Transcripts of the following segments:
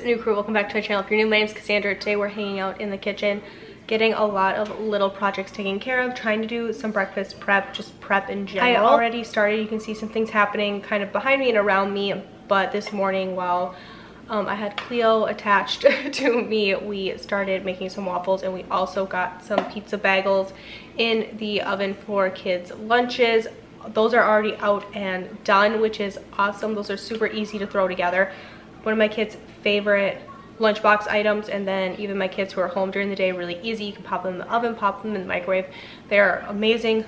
new crew? Welcome back to my channel. If you're new, my name is Cassandra. Today we're hanging out in the kitchen, getting a lot of little projects taken care of, trying to do some breakfast prep, just prep in general. I already started. You can see some things happening kind of behind me and around me, but this morning while I had Cleo attached to me, we started making some waffles, and we also got some pizza bagels in the oven for kids' lunches. Those are already out and done, which is awesome. Those are super easy to throw together. One of my kids' favorite lunchbox items, and then even my kids who are home during the day, really easy. You can pop them in the oven, pop them in the microwave. They're amazing.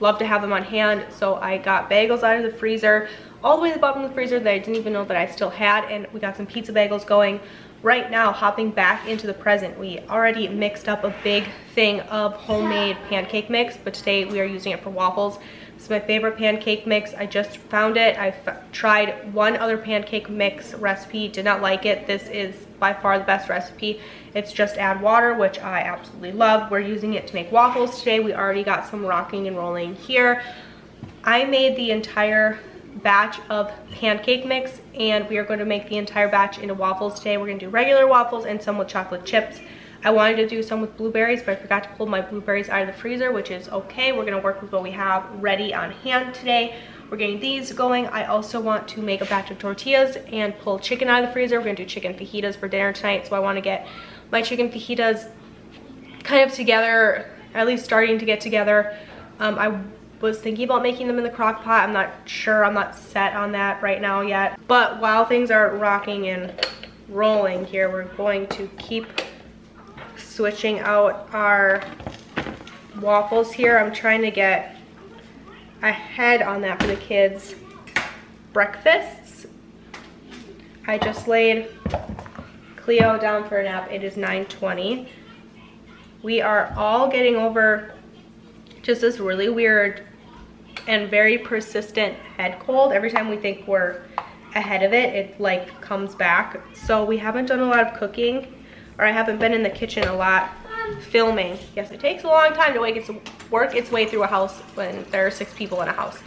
Love to have them on hand. So I got bagels out of the freezer, all the way to the bottom of the freezer that I didn't even know that I still had, and we got some pizza bagels going. Right now, hopping back into the present, we already mixed up a big thing of homemade pancake mix, but today we are using it for waffles. It's my favorite pancake mix. I just found it. I tried one other pancake mix recipe, did not like it. This is by far the best recipe. It's just add water, which I absolutely love. We're using it to make waffles today. We already got some rocking and rolling here. I made the entire batch of pancake mix, and we are going to make the entire batch into waffles today. We're going to do regular waffles and some with chocolate chips. I wanted to do some with blueberries, but I forgot to pull my blueberries out of the freezer, which is okay. We're going to work with what we have ready on hand today. We're getting these going. I also want to make a batch of tortillas and pull chicken out of the freezer. We're going to do chicken fajitas for dinner tonight, so I want to get my chicken fajitas kind of together, at least starting to get together. I was thinking about making them in the crock pot. I'm not sure. I'm not set on that right now yet. But while things are rocking and rolling here, we're going to keep switching out our waffles here. I'm trying to get ahead on that for the kids' breakfasts. I just laid Cleo down for a nap. It is 9:20. We are all getting over just this really weird and very persistent head cold. Every time we think we're ahead of it, it like comes back. So we haven't done a lot of cooking, or I haven't been in the kitchen a lot filming. Yes, it takes a long time to work its way through a house when there are 6 people in a house.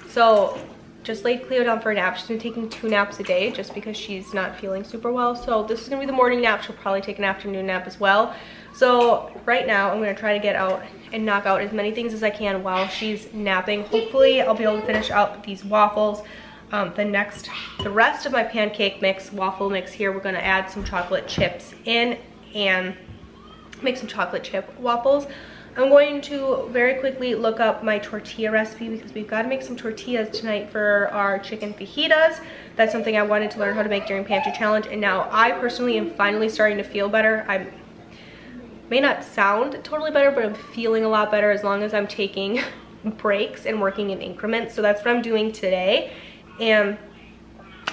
So just laid Cleo down for a nap. She's been taking 2 naps a day just because she's not feeling super well. So this is gonna be the morning nap. She'll probably take an afternoon nap as well. So right now I'm gonna try to get out and knock out as many things as I can while she's napping. Hopefully I'll be able to finish out these waffles. The rest of my pancake mix, waffle mix here, we're gonna add some chocolate chips in and make some chocolate chip waffles. I'm going to very quickly look up my tortilla recipe because we've got to make some tortillas tonight for our chicken fajitas. That's something I wanted to learn how to make during Pantry Challenge, and now I personally am finally starting to feel better. I may not sound totally better, but I'm feeling a lot better as long as I'm taking breaks and working in increments. So that's what I'm doing today, and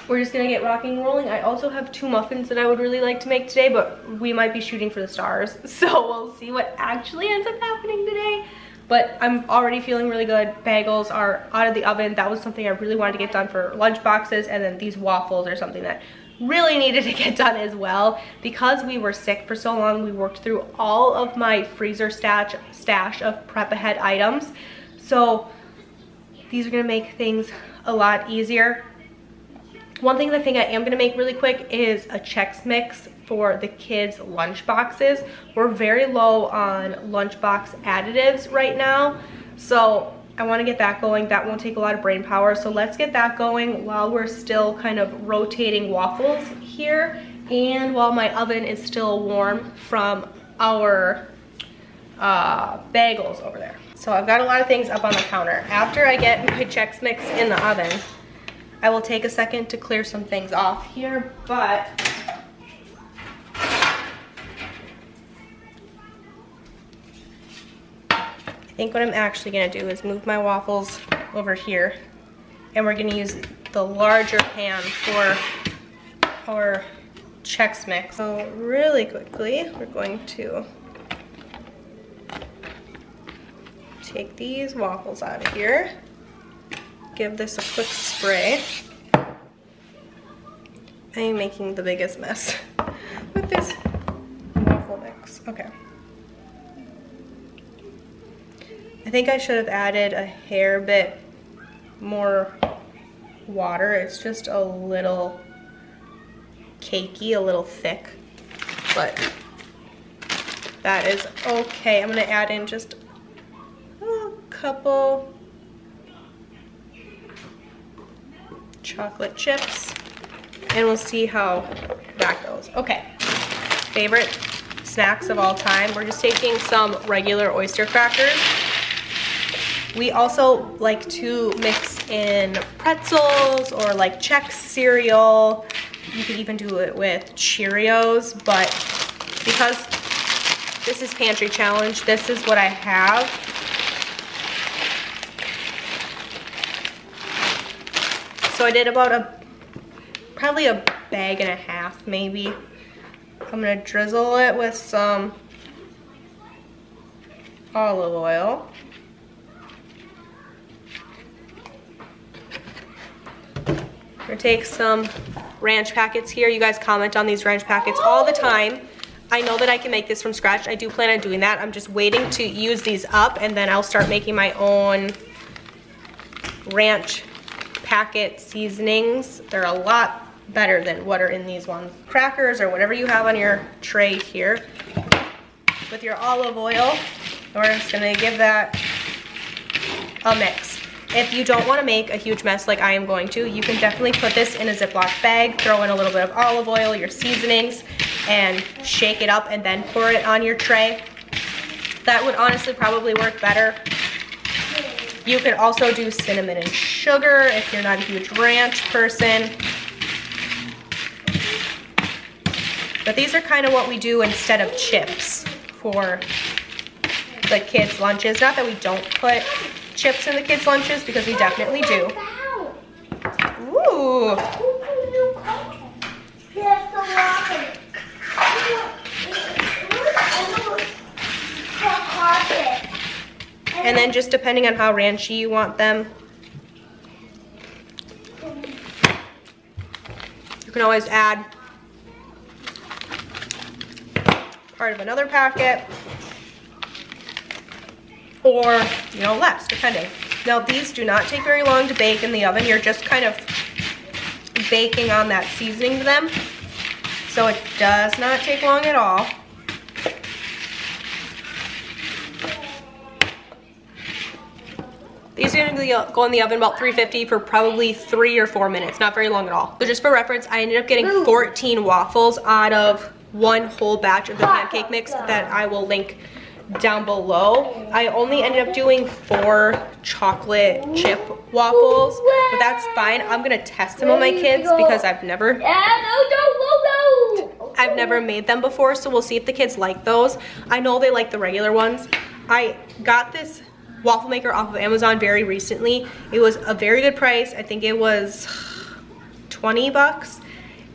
we're just gonna get rocking and rolling. I also have 2 muffins that I would really like to make today, but we might be shooting for the stars, so we'll see what actually ends up happening today. But I'm already feeling really good. Bagels are out of the oven. That was something I really wanted to get done for lunch boxes, and then these waffles are something that really needed to get done as well. Because we were sick for so long, we worked through all of my freezer stash of prep ahead items. So these are gonna make things a lot easier. One thing I am gonna make really quick is a Chex Mix for the kids' lunch boxes. We're very low on lunchbox additives right now, so I wanna get that going. That won't take a lot of brain power, so let's get that going while we're still kind of rotating waffles here, and while my oven is still warm from our bagels over there. So I've got a lot of things up on the counter. After I get my Chex Mix in the oven, I will take a second to clear some things off here, but I think what I'm actually gonna do is move my waffles over here, and we're gonna use the larger pan for our Chex Mix. So really quickly, we're going to take these waffles out of here. Give this a quick spray. I am making the biggest mess with this waffle mix. Okay. I think I should have added a hair bit more water. It's just a little cakey, a little thick, but that is okay. I'm gonna add in just a couple chocolate chips and we'll see how that goes. Okay, favorite snacks of all time. We're just taking some regular oyster crackers. We also like to mix in pretzels or like Chex cereal. You could even do it with Cheerios, but because this is pantry challenge, this is what I have. So I did about probably a bag and a half maybe. I'm gonna drizzle it with some olive oil. I'm gonna take some ranch packets here. You guys comment on these ranch packets all the time. I know that I can make this from scratch. I do plan on doing that. I'm just waiting to use these up and then I'll start making my own ranch packet seasonings. They're a lot better than what are in these ones. Crackers or whatever you have on your tray here. With your olive oil, we're just gonna give that a mix. If you don't wanna make a huge mess like I am going to, you can definitely put this in a Ziploc bag, throw in a little bit of olive oil, your seasonings, and shake it up and then pour it on your tray. That would honestly probably work better. You could also do cinnamon and sugar if you're not a huge ranch person. But these are kind of what we do instead of chips for the kids' lunches. Not that we don't put chips in the kids' lunches, because we definitely do. Ooh. And then just depending on how ranchy you want them, you can always add part of another packet or, you know, less, depending. Now these do not take very long to bake in the oven. You're just kind of baking on that seasoning to them. So it does not take long at all. These are gonna go in the oven about 350 for probably 3 or 4 minutes, not very long at all. So just for reference, I ended up getting 14 waffles out of one whole batch of the pancake mix that I will link down below. I only ended up doing 4 chocolate chip waffles, but that's fine. I'm gonna test them on my kids because I've never made them before, so we'll see if the kids like those. I know they like the regular ones. I got this waffle maker off of Amazon very recently. It was a very good price. I think it was 20 bucks,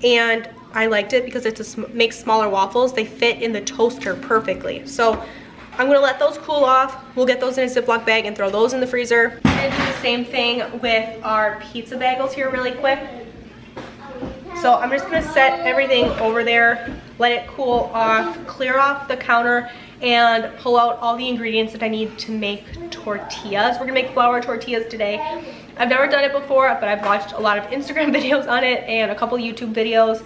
and I liked it because it makes smaller waffles. They fit in the toaster perfectly. So I'm gonna let those cool off. We'll get those in a Ziploc bag and throw those in the freezer. I'm gonna do the same thing with our pizza bagels here really quick. So I'm just gonna set everything over there, let it cool off, clear off the counter, and pull out all the ingredients that I need to make tortillas. We're gonna make flour tortillas today. I've never done it before, but I've watched a lot of Instagram videos on it and a couple YouTube videos.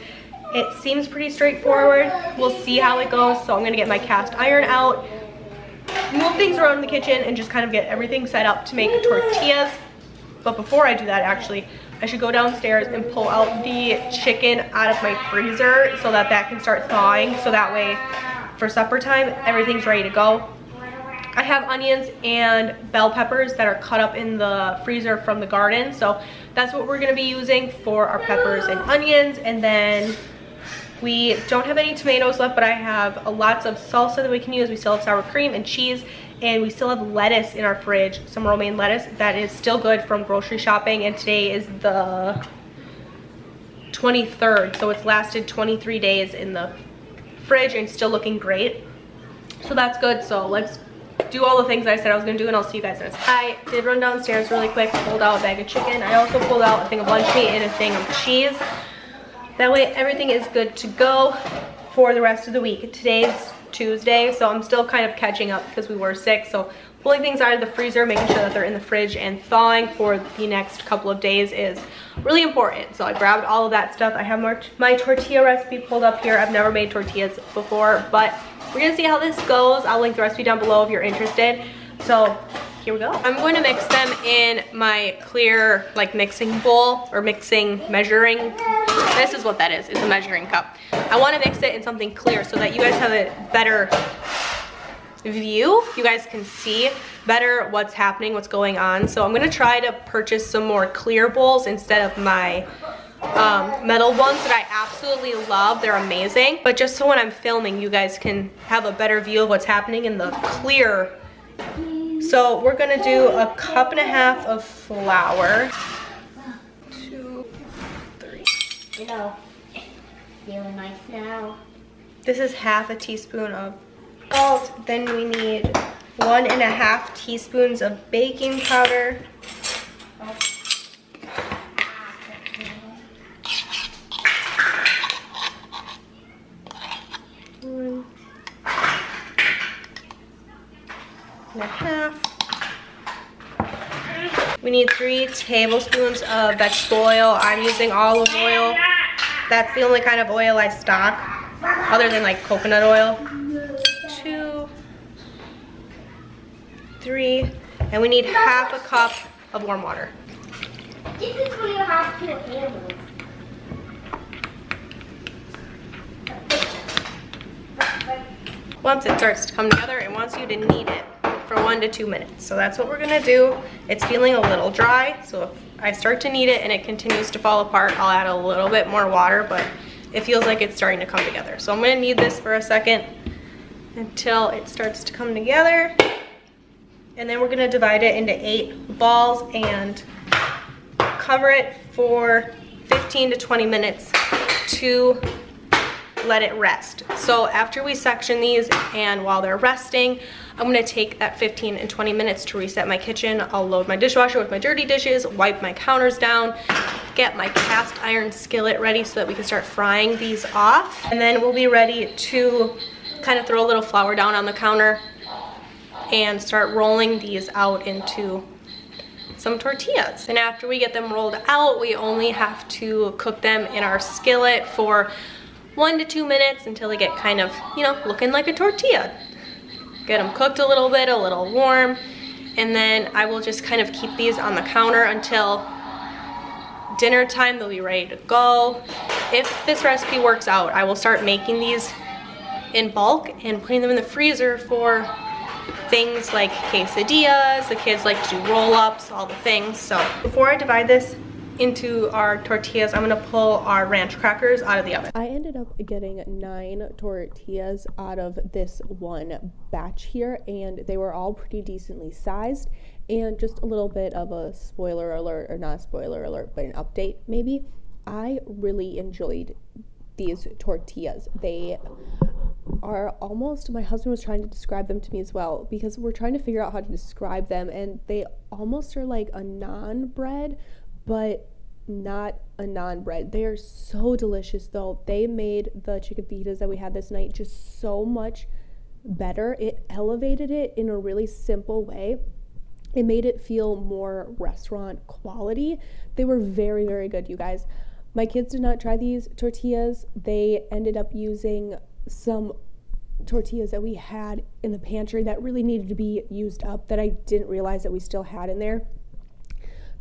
It seems pretty straightforward. We'll see how it goes. So I'm gonna get my cast iron out, move things around in the kitchen, and just kind of get everything set up to make tortillas. But before I do that, actually, I should go downstairs and pull out the chicken out of my freezer so that that can start thawing. So that way, for supper time, everything's ready to go. I have onions and bell peppers that are cut up in the freezer from the garden. So that's what we're gonna be using for our peppers and onions. And then we don't have any tomatoes left, but I have lots of salsa that we can use. We still have sour cream and cheese, and we still have lettuce in our fridge, some romaine lettuce that is still good from grocery shopping. And today is the 23rd, so it's lasted 23 days in the fridge and still looking great. So that's good. So let's do all the things I said I was gonna do, and I'll see you guys in a second. I did run downstairs really quick, pulled out a bag of chicken. I also pulled out a thing of lunch meat and a thing of cheese. That way everything is good to go for the rest of the week. Today's Tuesday, so I'm still kind of catching up because we were sick. So Pulling things out of the freezer, making sure that they're in the fridge and thawing for the next couple of days is really important. So I grabbed all of that stuff. I have my tortilla recipe pulled up here. I've never made tortillas before, but we're gonna see how this goes. I'll link the recipe down below if you're interested. So here we go. I'm going to mix them in my clear like mixing bowl or measuring. This is what that is. It's a measuring cup. I want to mix it in something clear so that you guys have a better view. You guys can see better what's happening, what's going on. So I'm going to try to purchase some more clear bowls instead of my metal ones that I absolutely love. They're amazing. But just so when I'm filming, you guys can have a better view of what's happening in the clear. So we're gonna do a cup and a half of flour. 2, 3. You know, feeling nice now. This is half a teaspoon of salt. Then we need 1.5 teaspoons of baking powder. And a half. We need 3 tablespoons of vegetable oil. I'm using olive oil. That's the only kind of oil I stock, other than like coconut oil. 2, 3, and we need half a cup of warm water. This is where you have to handle. Once it starts to come together, it wants you to knead it for 1 to 2 minutes. So that's what we're gonna do. It's feeling a little dry, so if I start to knead it and it continues to fall apart, I'll add a little bit more water, but it feels like it's starting to come together. So I'm gonna knead this for a second until it starts to come together. And then we're gonna divide it into 8 balls and cover it for 15 to 20 minutes to let it rest. So after we section these and while they're resting, I'm gonna take that 15 and 20 minutes to reset my kitchen. I'll load my dishwasher with my dirty dishes, wipe my counters down, get my cast iron skillet ready so that we can start frying these off. And then we'll be ready to kind of throw a little flour down on the counter and start rolling these out into some tortillas. And after we get them rolled out, we only have to cook them in our skillet for 1 to 2 minutes until they get kind of, you know, looking like a tortilla. Get them cooked a little bit, a little warm, and then I will just kind of keep these on the counter until dinner time. They'll be ready to go. If this recipe works out, I will start making these in bulk and putting them in the freezer for things like quesadillas. The kids like to do roll-ups, all the things. So before I divide this into our tortillas, I'm gonna pull our ranch crackers out of the oven. I ended up getting 9 tortillas out of this one batch here, and they were all pretty decently sized. And just a little bit of a spoiler alert, or not a spoiler alert, but an update maybe. I really enjoyed these tortillas. They are almost, my husband was trying to describe them to me as well, because we're trying to figure out how to describe them, and they almost are like a naan bread, but not a naan bread. They are so delicious though. They made the chicken fajitas that we had this night just so much better. It elevated it in a really simple way. It made it feel more restaurant quality. They were very, very good, you guys. My kids did not try these tortillas. They ended up using some tortillas that we had in the pantry that really needed to be used up that I didn't realize that we still had in there.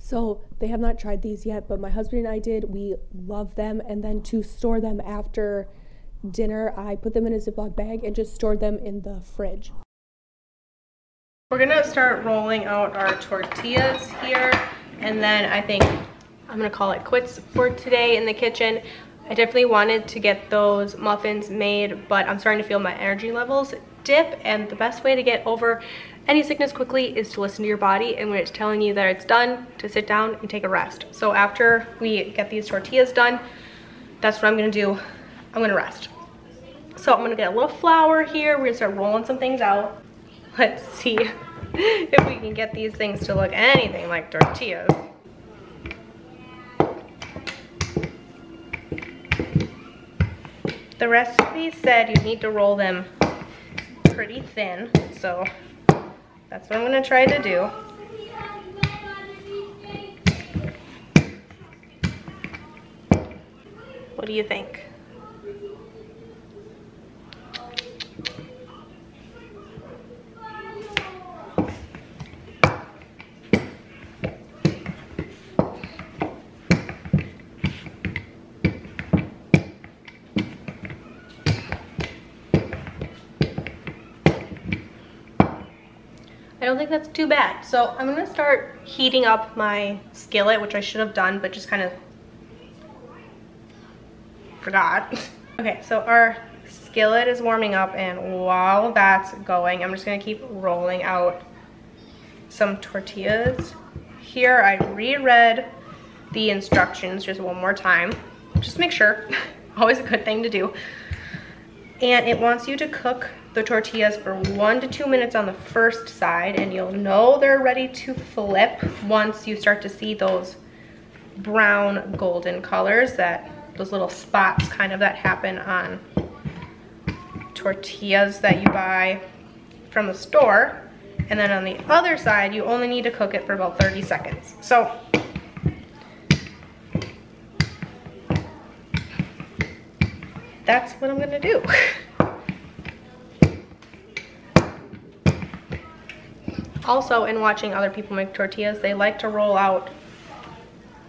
So they have not tried these yet, but my husband and I did. We love them. And then to store them after dinner, I put them in a Ziploc bag and just stored them in the fridge. We're gonna start rolling out our tortillas here, and then I think I'm gonna call it quits for today in the kitchen. I definitely wanted to get those muffins made, but I'm starting to feel my energy levels dip, and the best way to get over any sickness quickly is to listen to your body, and when it's telling you that it's done, to sit down and take a rest. So after we get these tortillas done, that's what I'm gonna do. I'm gonna rest. So I'm gonna get a little flour here. We're gonna start rolling some things out. Let's see if we can get these things to look anything like tortillas. The recipe said you need to roll them pretty thin, so That's what I'm gonna try to do. What do you think? I don't think that's too bad. So I'm gonna start heating up my skillet, which I should have done, but just kind of forgot. Okay, so our skillet is warming up, and while that's going, I'm just gonna keep rolling out some tortillas. Here I reread the instructions just one more time, just to make sure. Always a good thing to do. And it wants you to cook the tortillas for 1 to 2 minutes on the first side, and you'll know they're ready to flip once you start to see those brown golden colors, those little spots kind of that happen on tortillas that you buy from the store. And then on the other side, you only need to cook it for about 30 seconds. So that's what I'm gonna do. Also, in watching other people make tortillas, they like to roll out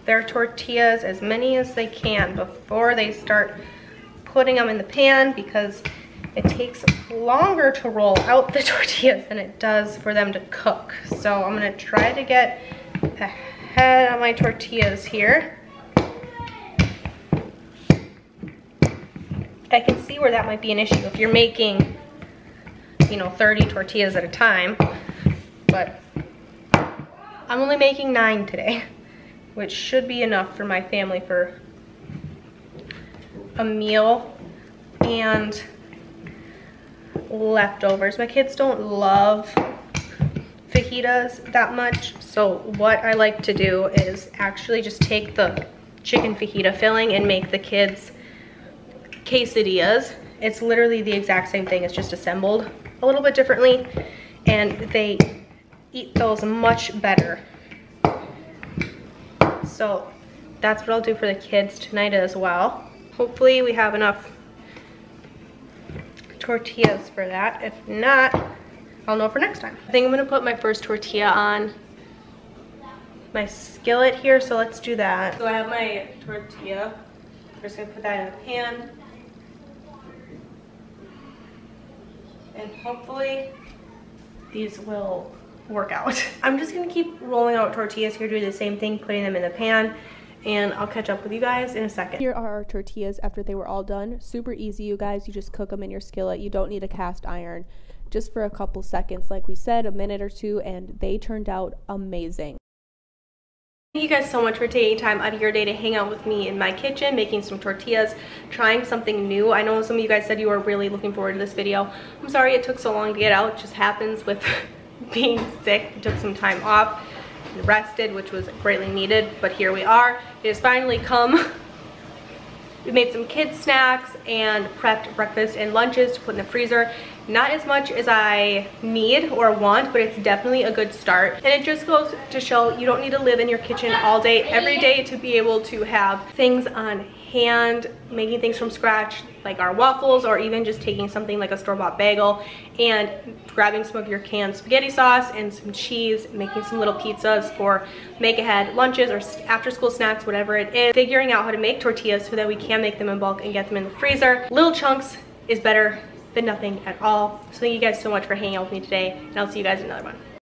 their tortillas as many as they can before they start putting them in the pan, because it takes longer to roll out the tortillas than it does for them to cook. So I'm gonna try to get ahead of my tortillas here. I can see where that might be an issue if you're making, you know, 30 tortillas at a time. But I'm only making 9 today, which should be enough for my family for a meal and leftovers. My kids don't love fajitas that much, so what I like to do is actually just take the chicken fajita filling and make the kids quesadillas. It's literally the exact same thing, it's just assembled a little bit differently, and they eat those much better. So that's what I'll do for the kids tonight as well. Hopefully we have enough tortillas for that. If not, I'll know for next time. I think I'm gonna put my first tortilla on my skillet here, so let's do that. So I have my tortilla. I'm just gonna put that in the pan. And hopefully these will work out. I'm just gonna keep rolling out tortillas here, doing the same thing, putting them in the pan, and I'll catch up with you guys in a second. Here are our tortillas after they were all done. Super easy, you guys. You just cook them in your skillet. You don't need a cast iron. Just for a couple seconds, like we said, a minute or two, and they turned out amazing. Thank you guys so much for taking time out of your day to hang out with me in my kitchen, making some tortillas, trying something new. I know some of you guys said you were really looking forward to this video. I'm sorry it took so long to get out. It just happens with being sick. I took some time off and rested, which was greatly needed, but here we are. It has finally come. We made some kids snacks and prepped breakfast and lunches to put in the freezer. Not as much as I need or want, but it's definitely a good start. And it just goes to show you don't need to live in your kitchen all day, every day to be able to have things on hand, making things from scratch, like our waffles, or even just taking something like a store-bought bagel and grabbing some of your canned spaghetti sauce and some cheese, making some little pizzas for make-ahead lunches or after-school snacks, whatever it is. Figuring out how to make tortillas so that we can make them in bulk and get them in the freezer. Little chunks is better than nothing at all. So thank you guys so much for hanging out with me today, and I'll see you guys in another one.